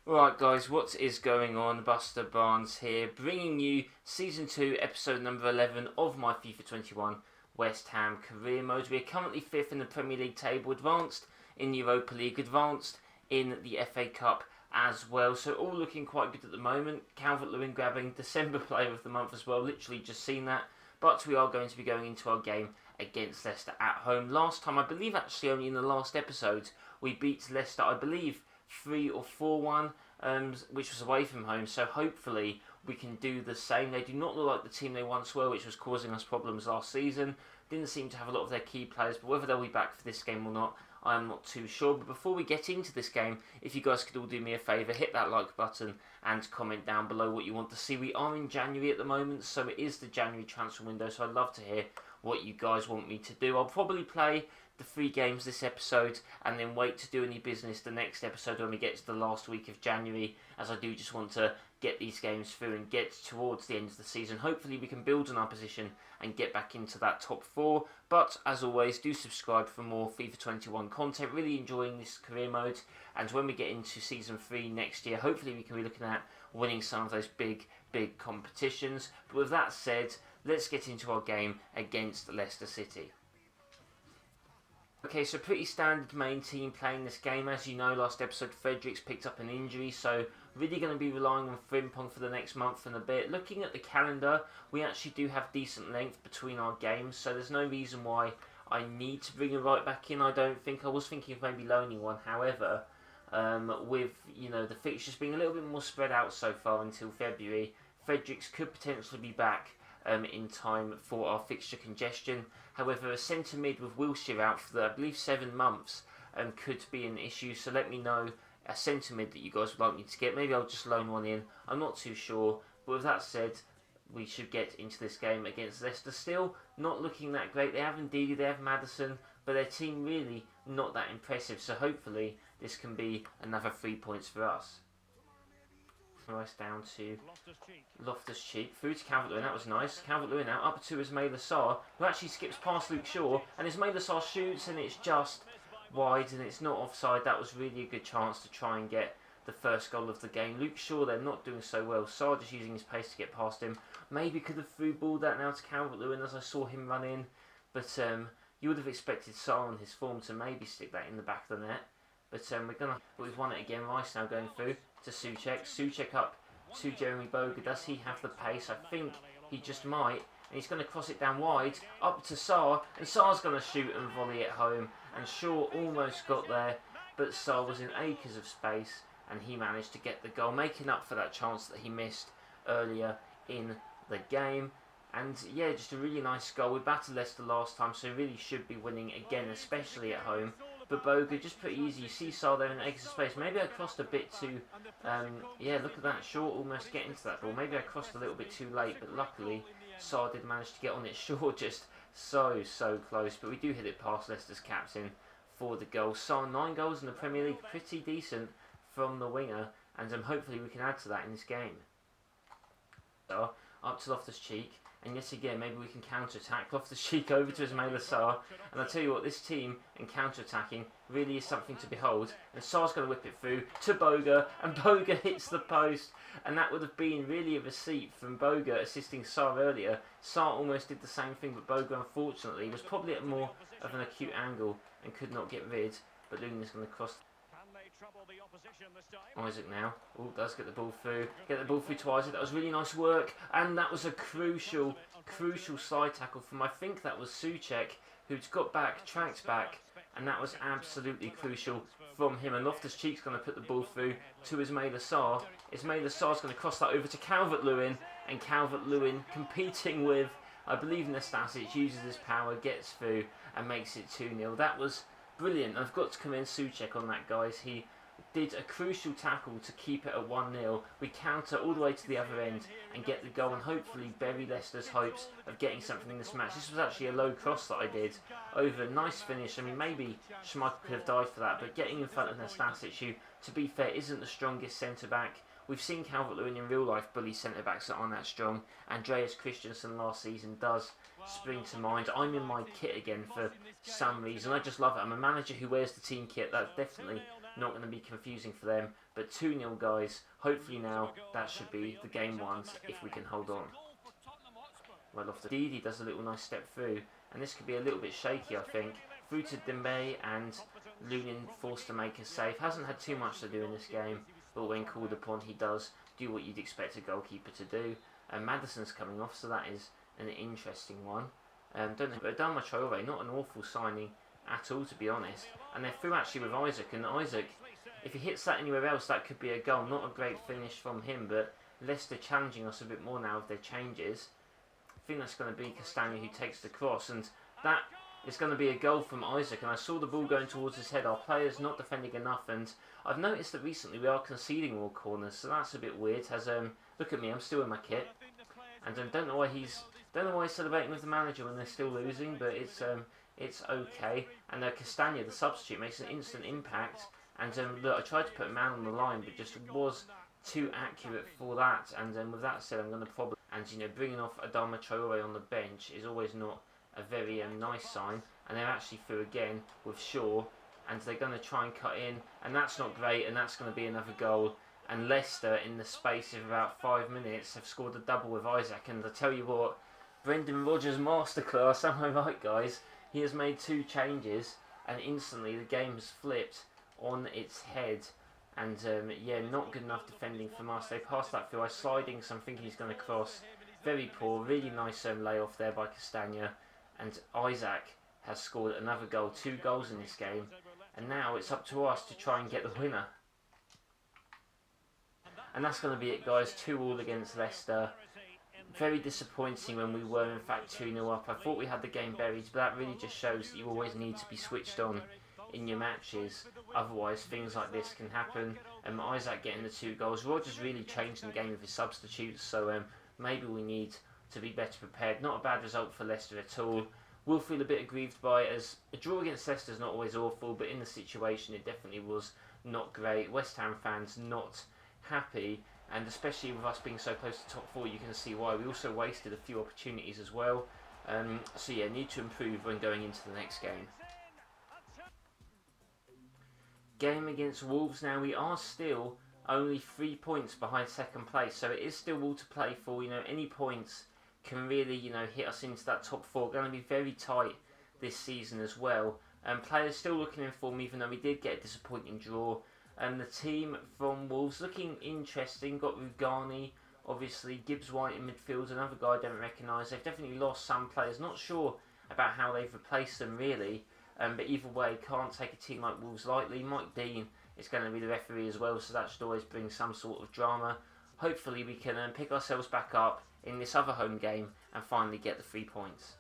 Right guys, what is going on? BusterBarnes here, bringing you Season 2, Episode number 11 of my FIFA 21 West Ham Career Mode. We are currently 5th in the Premier League table, advanced in the Europa League, advanced in the FA Cup as well. So all looking quite good at the moment. Calvert-Lewin grabbing December Player of the Month as well, literally just seen that. But we are going to be going into our game against Leicester at home. Last time, I believe actually only in the last episode, we beat Leicester, I believe, 3 or 4-1, which was away from home, so hopefully we can do the same. They do not look like the team they once were, which was causing us problems last season. Didn't seem to have a lot of their key players, but whether they'll be back for this game or not, I am not too sure. But before we get into this game, if you guys could all do me a favour, hit that like button and comment down below what you want to see. We are in January at the moment, so it is the January transfer window, so I'd love to hear what you guys want me to do. I'll probably play the 3 games this episode and then wait to do any business the next episode when we get to the last week of January, as I do just want to get these games through and get towards the end of the season. Hopefully we can build on our position and get back into that top 4, but as always, do subscribe for more FIFA 21 content. Really enjoying this career mode, and when we get into season 3 next year, hopefully we can be looking at winning some of those big competitions. But with that said, let's get into our game against Leicester City. Okay, so pretty standard main team playing this game. As you know, last episode Fredericks picked up an injury, so really going to be relying on Frimpong for the next month and a bit. Looking at the calendar, we actually do have decent length between our games, so there's no reason why I need to bring a right back in. I don't think. I was thinking of maybe loaning one. However, with the fixtures being a little bit more spread out so far until February, Fredericks could potentially be back in time for our fixture congestion. However, a centre mid with Wilshere out for, I believe, 7 months could be an issue, so let me know a centre mid that you guys would like me to get. Maybe I'll just loan one in, I'm not too sure. But with that said, we should get into this game against Leicester. Still not looking that great. They have Ndidi, they have Maddison, but their team really not that impressive, so hopefully this can be another 3 points for us. Nice down to Loftus-Cheek, through to Calvert-Lewin, that was nice. Calvert-Lewin out, up to Ismaila Sarr, who actually skips past Luke Shaw, and Ismaila Sarr shoots and it's just wide and it's not offside. That was really a good chance to try and get the first goal of the game. Luke Shaw, they're not doing so well. Sarr just using his pace to get past him. Maybe could have through balled that now to Calvert-Lewin as I saw him run in, but you would have expected Sarr on his form to maybe stick that in the back of the net. But we've won it again. Rice now going through to Souček. Souček up to Jeremy Boga. Does he have the pace? I think he just might. And he's going to cross it down wide, up to Sarr. And Sarr's going to shoot and volley it home. And Shaw almost got there, but Sarr was in acres of space. And he managed to get the goal, making up for that chance that he missed earlier in the game. And yeah, just a really nice goal. We battered Leicester last time, so really should be winning again, especially at home. But Boga, just pretty easy. You see Sarr there in extra space. Maybe I crossed a bit too... yeah, look at that. Shaw almost getting to that ball. Maybe I crossed a little bit too late, but luckily Sarr did manage to get on it. Shaw just so close. But we do hit it past Leicester's captain for the goal. Sarr, 9 goals in the Premier League. Pretty decent from the winger. And hopefully we can add to that in this game. So, up to Loftus-Cheek. And yet again, maybe we can counter-attack. Loftus-Cheek over to Ismaila Sarr. And I'll tell you what, this team in counter-attacking really is something to behold. And Sarr's going to whip it through to Boga. And Boga hits the post. And that would have been really a receipt from Boga assisting Sarr earlier. Sarr almost did the same thing, but Boga, unfortunately, was probably at more of an acute angle and could not get rid. But Luna's going to cross... Isaac now. Oh, does get the ball through. Get the ball through to Isaac. That was really nice work. And that was a crucial slide tackle from, I think that was Souček, who'd got back, tracked back. And that was absolutely crucial from him. And Loftus-Cheek's going to put the ball through to Ismaila Sarr. Ismaila Sarr's going to cross that over to Calvert-Lewin. And Calvert-Lewin competing with, I believe, Nastasic, uses his power, gets through and makes it 2-0. That was brilliant. I've got to commend Souček on that, guys. He did a crucial tackle to keep it at 1-0. We counter all the way to the other end and get the goal and hopefully bury Leicester's hopes of getting something in this match. This was actually a low cross that I did over. Nice finish. I mean, maybe Schmeichel could have died for that, but getting in front of Nastasic, who, to be fair, isn't the strongest centre-back. We've seen Calvert-Lewin in real life bully centre-backs that aren't that strong. Andreas Christensen last season does spring to mind. I'm in my kit again for some reason. I just love it. I'm a manager who wears the team kit. That's definitely not going to be confusing for them. But 2-0 guys, hopefully now that should be the game ones if we can hold on. Right off the Didi does a little nice step through, and this could be a little bit shaky I think. Through to Dembe, and Lunin forced to make a save. Hasn't had too much to do in this game, but when called upon he does do what you'd expect a goalkeeper to do. And Maddison's coming off, so that is an interesting one. Don't know, but Adama Traore, not an awful signing at all to be honest. And they're through actually with Isaac, and Isaac, if he hits that anywhere else, that could be a goal. Not a great finish from him, but Leicester challenging us a bit more now with their changes. I think that's going to be Castagna who takes the cross, and that is going to be a goal from Isaac. And I saw the ball going towards his head. Our players not defending enough, and I've noticed that recently we are conceding more corners, so that's a bit weird. Look at me, I'm still in my kit, and don't know why he's celebrating with the manager when they're still losing, but it's okay. And Castagna, the substitute, makes an instant impact. And look, I tried to put a man on the line, but just was too accurate for that. And with that said, I'm going to probably, and bringing off Adama Traore on the bench is always not a very nice sign. And they're actually through again with Shaw, and they're going to try and cut in, and that's not great, and that's going to be another goal. And Leicester, in the space of about 5 minutes, have scored a double with Isaac. And I tell you what, Brendan Rodgers masterclass, am I right guys? He has made 2 changes, and instantly the game has flipped on its head. And yeah, not good enough defending from us. They passed that through. I sliding, so I'm thinking he's going to cross. Very poor, really nice layoff there by Castagna. And Isaac has scored another goal, 2 goals in this game. And now it's up to us to try and get the winner. And that's going to be it guys, 2-2 against Leicester. Very disappointing when we were in fact 2-0 up. I thought we had the game buried, but that really just shows that you always need to be switched on in your matches. Otherwise things like this can happen. Isaac getting the 2 goals. Rodgers really changed the game with his substitutes, so maybe we need to be better prepared. Not a bad result for Leicester at all. We'll feel a bit aggrieved by it, as a draw against Leicester is not always awful, but in the situation it definitely was not great. West Ham fans not happy, and especially with us being so close to top 4, you can see why. We also wasted a few opportunities as well. So yeah, need to improve when going into the next game. Game against Wolves now. We are still only 3 points behind second place, so it is still all to play for. Any points can really, hit us into that top 4. Going to be very tight this season as well. Players still looking in form, even though we did get a disappointing draw. The team from Wolves looking interesting. Got Rugani, obviously Gibbs White in midfield, another guy I don't recognise. They've definitely lost some players. Not sure about how they've replaced them really. But either way, can't take a team like Wolves lightly. Mike Dean is going to be the referee as well, so that should always bring some sort of drama. Hopefully we can pick ourselves back up in this other home game and finally get the 3 points.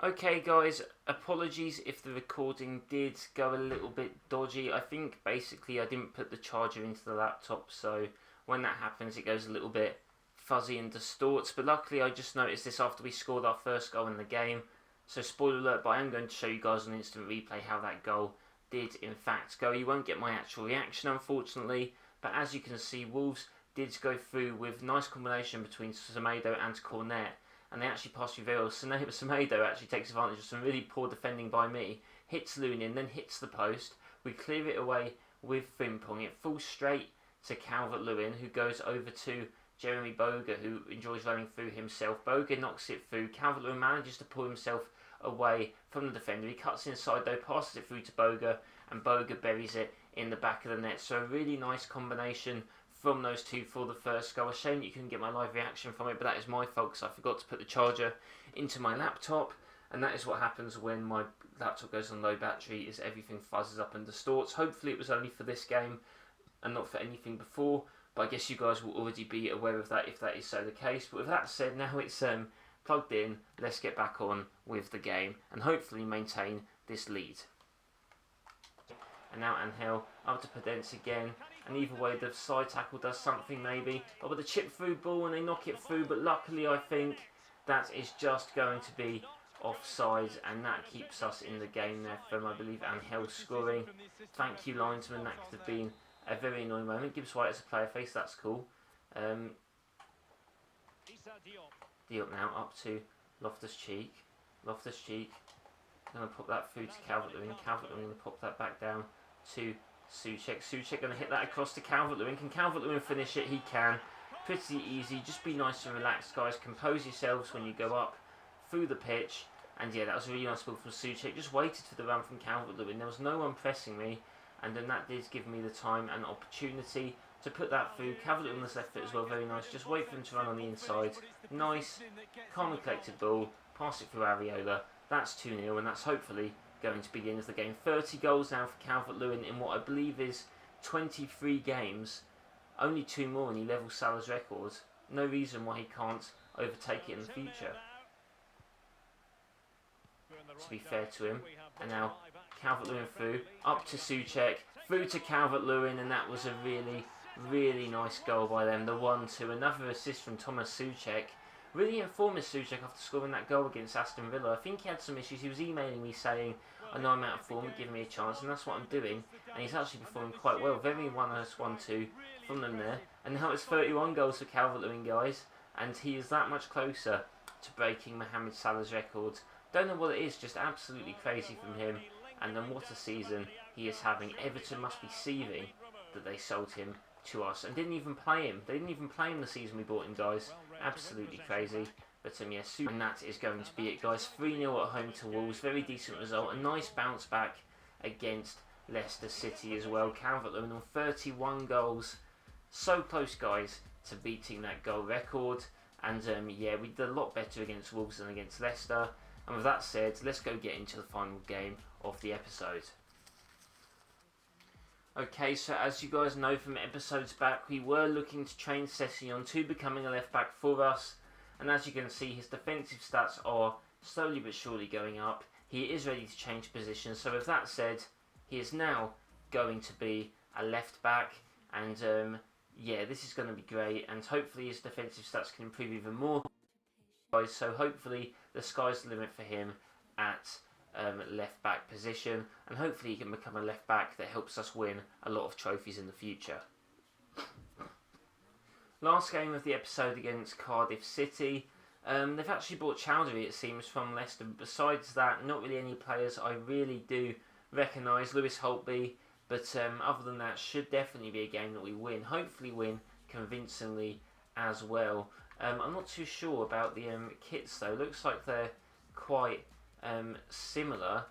Okay guys, apologies if the recording did go a little bit dodgy. I think basically I didn't put the charger into the laptop, so when that happens it goes a little bit fuzzy and distorts. But luckily I just noticed this after we scored our first goal in the game. So spoiler alert, but I am going to show you guys on instant replay how that goal did in fact go. You won't get my actual reaction unfortunately, but as you can see, Wolves did go through with nice combination between Semedo and Cornet, and they actually passed through very well. Semedo actually takes advantage of some really poor defending by me, hits Lunin, then hits the post. We clear it away with Frimpong. It falls straight to Calvert-Lewin, who goes over to Jeremy Boga, who enjoys running through himself. Boga knocks it through. Calvert-Lewin manages to pull himself away from the defender. He cuts inside though, passes it through to Boga, and Boga buries it in the back of the net. So a really nice combination from those two for the first goal. A shame you couldn't get my live reaction from it, but that is my fault because I forgot to put the charger into my laptop, and that is what happens when my laptop goes on low battery, is everything fuzzes up and distorts. Hopefully it was only for this game and not for anything before, but I guess you guys will already be aware of that if that is so the case. But with that said, now it's plugged in, let's get back on with the game and hopefully maintain this lead. And now Angel up to Podence again, and either way the side tackle does something maybe, but with a chip through ball and they knock it through, but luckily I think that is just going to be offside, and that keeps us in the game there from, I believe, Angel scoring. Thank you linesman, that could have been a very annoying moment. Gibbs White as a player face, that's cool. Diop now up to Loftus-Cheek. Loftus-Cheek Going to pop that through to Calvert-Lewin. Calvert-Lewin going to pop that back down to Souček. Souček going to hit that across to Calvert-Lewin. Can Calvert-Lewin finish it? He can. Pretty easy. Just be nice and relaxed, guys. Compose yourselves when you go up through the pitch. And yeah, that was a really nice ball from Souček. Just waited for the run from Calvert-Lewin. There was no one pressing me. And then that did give me the time and opportunity to put that through. Calvert-Lewin on this left foot as well. Very nice. Just wait for him to run on the inside. Nice, calm and collected ball. Pass it through Areola. That's 2-0, and that's hopefully going to be the end of the game. 30 goals now for Calvert-Lewin in what I believe is 23 games. Only 2 more and he levels Salah's record. No reason why he can't overtake it in the future. To be fair to him. And now Calvert-Lewin through, up to Souček, through to Calvert-Lewin, and that was a really, really nice goal by them. The 1-2, another assist from Thomas Souček. Really informed Souček after scoring that goal against Aston Villa. I think he had some issues. He was emailing me saying, I know I'm out of form, give me a chance, and that's what I'm doing. And he's actually performing quite well. Very nice 1-2 from them there. And now it's 31 goals for Calvert-Lewin, guys. And he is that much closer to breaking Mohamed Salah's record. Don't know what it is, just absolutely crazy from him. And then what a season he is having. Everton must be seething that they sold him to us and didn't even play him. They didn't even play him the season we bought him, guys. Absolutely crazy. But yes, and that is going to be it, guys. 3-0 at home to Wolves. Very decent result. A nice bounce back against Leicester City as well. Calvert-Lewin on 31 goals. So close, guys, to beating that goal record. And yeah, we did a lot better against Wolves than against Leicester. And with that said, let's go get into the final game of the episode. Okay, so as you guys know from episodes back, we were looking to train Sessegnon to becoming a left back for us. And as you can see, his defensive stats are slowly but surely going up. He is ready to change position. So with that said, he is now going to be a left back. And yeah, this is going to be great. And hopefully his defensive stats can improve even more. So hopefully the sky's the limit for him at left back position, and hopefully he can become a left back that helps us win a lot of trophies in the future. Last game of the episode against Cardiff City. They've actually bought Chowdhury, it seems, from Leicester. Besides that, not really any players I really do recognise. Lewis Holtby, but other than that, should definitely be a game that we win. Hopefully win convincingly as well. I'm not too sure about the kits though. Looks like they're quite similar.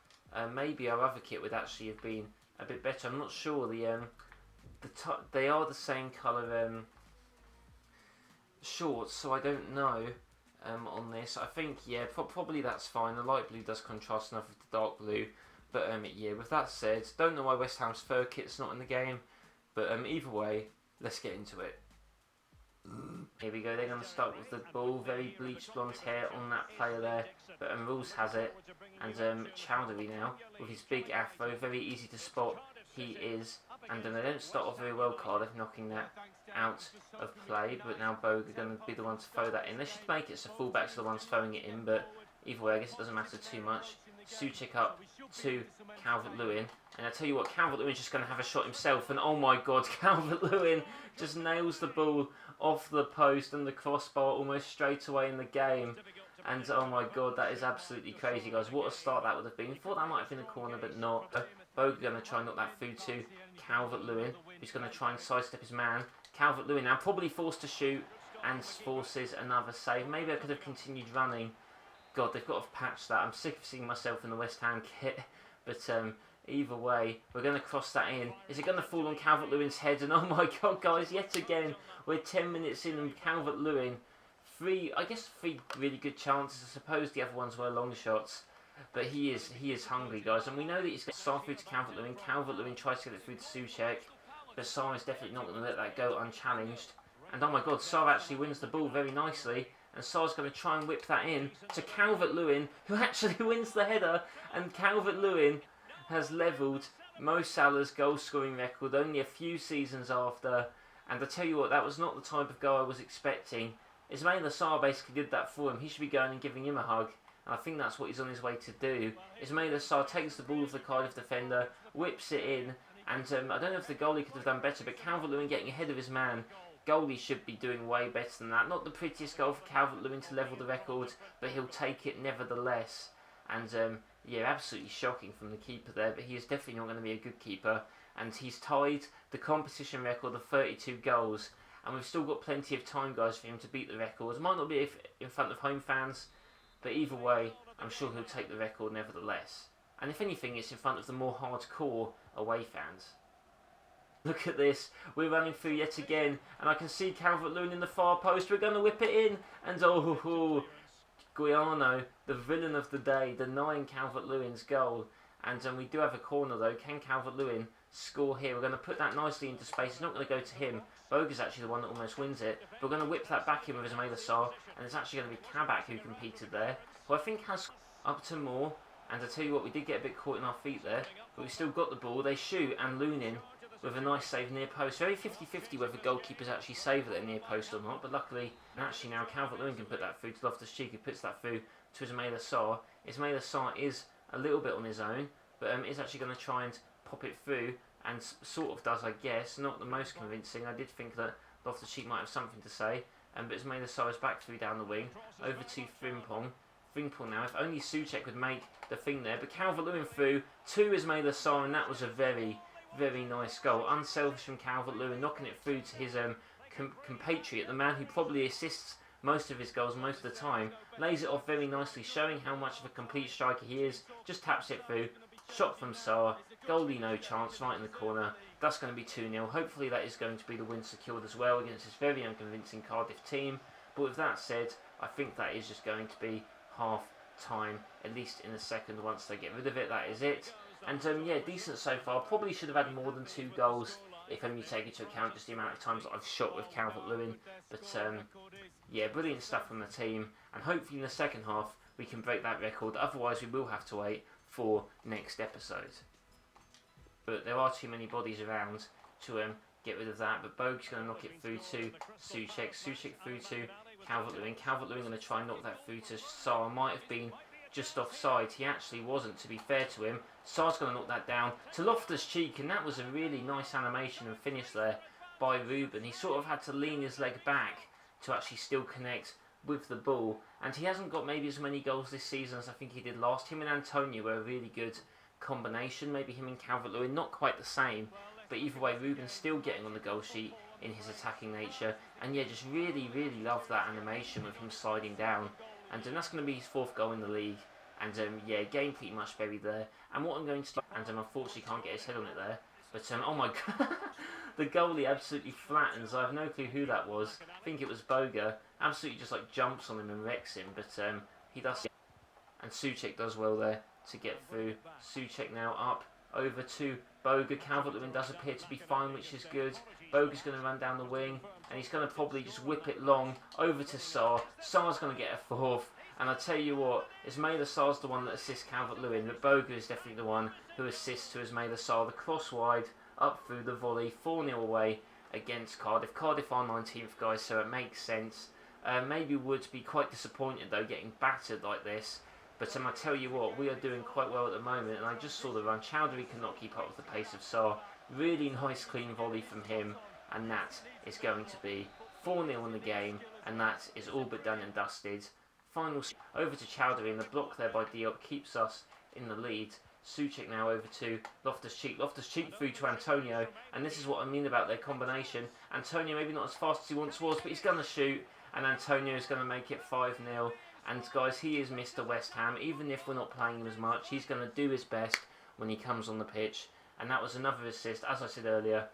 Maybe our other kit would actually have been a bit better. I'm not sure. They are the same colour shorts, so I don't know on this. I think yeah, probably that's fine. The light blue does contrast enough with the dark blue, but yeah. With that said, don't know why West Ham's fur kit's not in the game, but either way, let's get into it. Here we go, they're going to start with the ball. Very bleached blonde hair on that player there, but Rules has it. And Chowdhury now with his big afro, very easy to spot. He is, and they don't start off very well, Cardiff, knocking that out of play. But now Bogue are going to be the one to throw that in. They should make it so fullbacks are the ones throwing it in, but either way, I guess it doesn't matter too much. Souček up to Calvert-Lewin. And I tell you what, Calvert-Lewin's just going to have a shot himself. And oh my god, Calvert-Lewin just nails the ball off the post and the crossbar almost straight away in the game. And oh my god, that is absolutely crazy, guys. What a start that would have been. Thought that might have been a corner, but not. Bogue going to try and knock that through to Calvert-Lewin, who's going to try and sidestep his man. Calvert-Lewin now probably forced to shoot and forces another save. Maybe I could have continued running. God, they've got to patch that. I'm sick of seeing myself in the West Ham kit. But either way, we're going to cross that in. Is it going to fall on Calvert-Lewin's head? And oh my god, guys, yet again, we're 10 minutes in and Calvert-Lewin, three really good chances. I suppose the other ones were long shots. But he is hungry, guys. And we know that he's going to start through to Calvert-Lewin. Calvert-Lewin tries to get it through to Souček. But Sarr is definitely not going to let that go unchallenged. And oh my god, Sarr actually wins the ball very nicely. And Sarr's going to try and whip that in to Calvert-Lewin, who actually wins the header. And Calvert-Lewin has levelled Mo Salah's goal-scoring record only a few seasons after. And I tell you what, that was not the type of goal I was expecting. Ismaila Sarr basically did that for him. He should be going and giving him a hug. And I think that's what he's on his way to do. Ismaila Sarr takes the ball of the Cardiff defender, whips it in. And I don't know if the goalie could have done better, but Calvert-Lewin getting ahead of his man. Goalie should be doing way better than that. Not the prettiest goal for Calvert-Lewin to level the record, but he'll take it nevertheless. And Yeah, absolutely shocking from the keeper there, but he is definitely not going to be a good keeper. And he's tied the competition record of 32 goals. And we've still got plenty of time, guys, for him to beat the record. It might not be in front of home fans, but either way, I'm sure he'll take the record nevertheless. And if anything, it's in front of the more hardcore away fans. Look at this, we're running through yet again, and I can see Calvert-Lewin in the far post. We're going to whip it in, and Guiano, the villain of the day, denying Calvert-Lewin's goal. And we do have a corner though. Can Calvert-Lewin score here? We're going to put that nicely into space. It's not going to go to him. Boga's actually the one that almost wins it. But we're going to whip that back in with Ismaila Sarr, and it's actually going to be Kabak who competed there, who I think has up to more. And I tell you what, we did get a bit caught in our feet there, but we still got the ball. They shoot, and Lunin with a nice save near post. Very 50-50 whether goalkeepers actually save at their near post or not, but luckily, actually now Calvert-Lewin can put that through to Loftus-Cheek, who puts that through to Ismaila Sarr. Ismaila Sarr is a little bit on his own, but is actually going to try and pop it through, and sort of does, I guess. Not the most convincing. I did think that Loftus-Cheek might have something to say, but Ismaila Sarr is back through down the wing, over to Frimpong. Frimpong now, if only Souček would make the thing there, but Calvert-Lewin through to Ismaila Sarr, and that was a very, very nice goal. Unselfish from Calvert-Lewin, knocking it through to his compatriot, the man who probably assists most of his goals most of the time. Lays it off very nicely, showing how much of a complete striker he is. Just taps it through. Shot from Sarr. Goalie no chance, right in the corner. That's going to be 2-0. Hopefully that is going to be the win secured as well against this very unconvincing Cardiff team. But with that said, I think that is just going to be half time, at least in the second. Once they get rid of it, that is it. And yeah, decent so far. Probably should have had more than 2 goals if only you take into account just the amount of times that I've shot with Calvert-Lewin. But yeah, brilliant stuff from the team. And hopefully in the second half we can break that record. Otherwise we will have to wait for next episode. But there are too many bodies around to get rid of that. But Bogue's going to knock it through to Souček. Souček through to Calvert-Lewin. Calvert-Lewin going to try and knock that through to Sarr. Might have been just offside. He actually wasn't, to be fair to him. Sarr's going to knock that down to Loftus-Cheek, and that was a really nice animation and finish there by Ruben. He sort of had to lean his leg back to actually still connect with the ball, and he hasn't got maybe as many goals this season as I think he did last. Him and Antonio were a really good combination. Maybe him and Calvert-Lewin, not quite the same, but either way, Ruben's still getting on the goal sheet in his attacking nature. And yeah, just really, really love that animation with him sliding down. And that's going to be his 4th goal in the league. And yeah, game pretty much buried there. And what I'm going to do, and unfortunately can't get his head on it there, but oh my god, the goalie absolutely flattens. I have no clue who that was. I think it was Boga. Absolutely just like jumps on him and wrecks him, but he does. And Souček does well there to get through. Souček now up over to Boga. Calvert-Lewin does appear to be fine, which is good. Boga's going to run down the wing, and he's going to probably just whip it long over to Sarr. Sarr's going to get a 4th. And I tell you what, Ismaila Sarr's the one that assists Calvert-Lewin, but Boga is definitely the one who assists to Ismaila Sarr. The cross wide, up through the volley, 4-0 away against Cardiff. Cardiff are 19th, guys, so it makes sense. Maybe would be quite disappointed, though, getting battered like this. But I tell you what, we are doing quite well at the moment, and I just saw the run. Chowdhury cannot keep up with the pace of Sarr. Really nice, clean volley from him, and that is going to be 4-0 in the game, and that is all but done and dusted. Final over to Chowdhury, and the block there by Diop keeps us in the lead. Souček now over to Loftus-Cheek. Loftus-Cheek through to Antonio, and this is what I mean about their combination. Antonio maybe not as fast as he once was, but he's going to shoot, and Antonio is going to make it 5-0. And guys, he is Mr. West Ham. Even if we're not playing him as much, he's going to do his best when he comes on the pitch. And that was another assist, as I said earlier,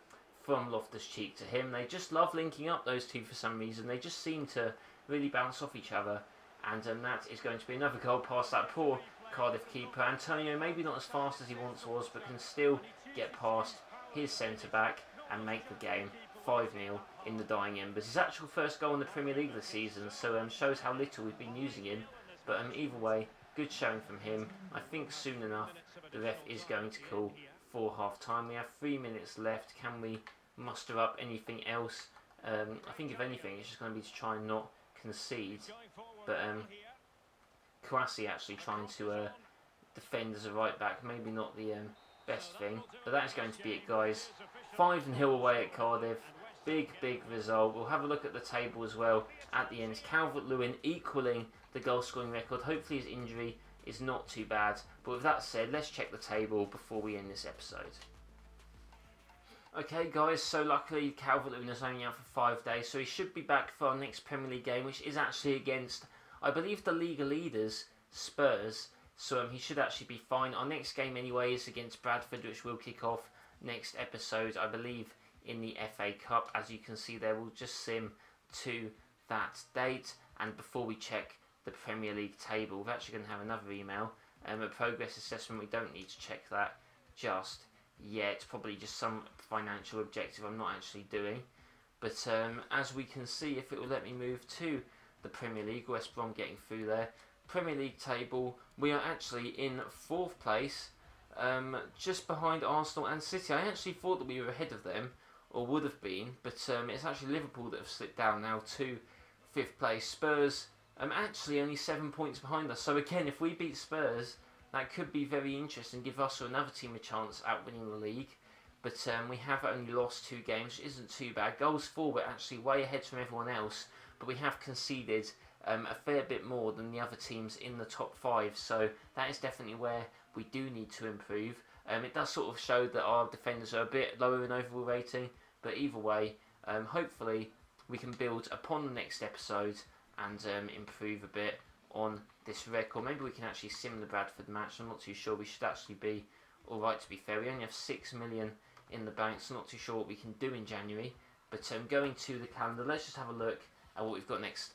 from Loftus-Cheek to him. They just love linking up, those two, for some reason. They just seem to really bounce off each other. And that is going to be another goal past that poor Cardiff keeper. Antonio, maybe not as fast as he once was, but can still get past his centre-back and make the game 5-0 in the dying embers. His actual first goal in the Premier League this season, so shows how little we've been using him. But either way, good showing from him. I think soon enough the ref is going to call for half-time. We have 3 minutes left. Can we muster up anything else? I think if anything, it's just going to be to try and not concede. But Kouassi actually trying to defend as a right back, maybe not the best thing, but that is going to be it, guys. 5-0 away at Cardiff. Big result. We'll have a look at the table as well at the end. Calvert-Lewin equalling the goal scoring record. Hopefully his injury is not too bad. But with that said, let's check the table before we end this episode. Okay guys, so luckily Calvert-Lewin is only out for 5 days, so he should be back for our next Premier League game, which is actually against, I believe, the league leaders, Spurs. So he should actually be fine. Our next game anyway is against Bradford, which will kick off next episode, I believe, in the FA Cup. As you can see there, we'll just sim to that date. And before we check the Premier League table, we're actually going to have another email. A progress assessment, we don't need to check that just yet. Probably just some financial objective I'm not actually doing. But as we can see, if it will let me move to the Premier League, West Brom getting through there. Premier League table, we are actually in 4th place, just behind Arsenal and City. I actually thought that we were ahead of them, or would have been, but it's actually Liverpool that have slipped down now to 5th place. Spurs actually only 7 points behind us. So again, if we beat Spurs, that could be very interesting, give us or another team a chance at winning the league. But we have only lost 2 games, which isn't too bad. Goals for, we're actually way ahead from everyone else, but we have conceded a fair bit more than the other teams in the top 5, so that is definitely where we do need to improve. It does sort of show that our defenders are a bit lower in overall rating, but either way, hopefully we can build upon the next episode and improve a bit on this record. Maybe we can actually sim the Bradford match. I'm not too sure. We should actually be alright, to be fair. We only have 6 million in the bank, so not too sure what we can do in January. But going to the calendar, let's just have a look at what we've got next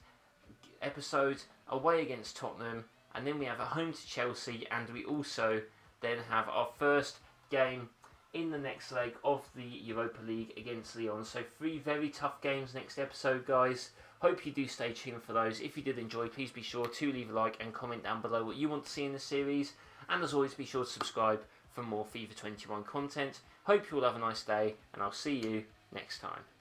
episode. Away against Tottenham, and then we have a home to Chelsea, and we also then have our first game in the next leg of the Europa League against Lyon. So 3 very tough games next episode, guys. Hope you do stay tuned for those. If you did enjoy, please be sure to leave a like and comment down below what you want to see in the series, and as always, be sure to subscribe for more FIFA 21 content. Hope you all have a nice day, and I'll see you next time.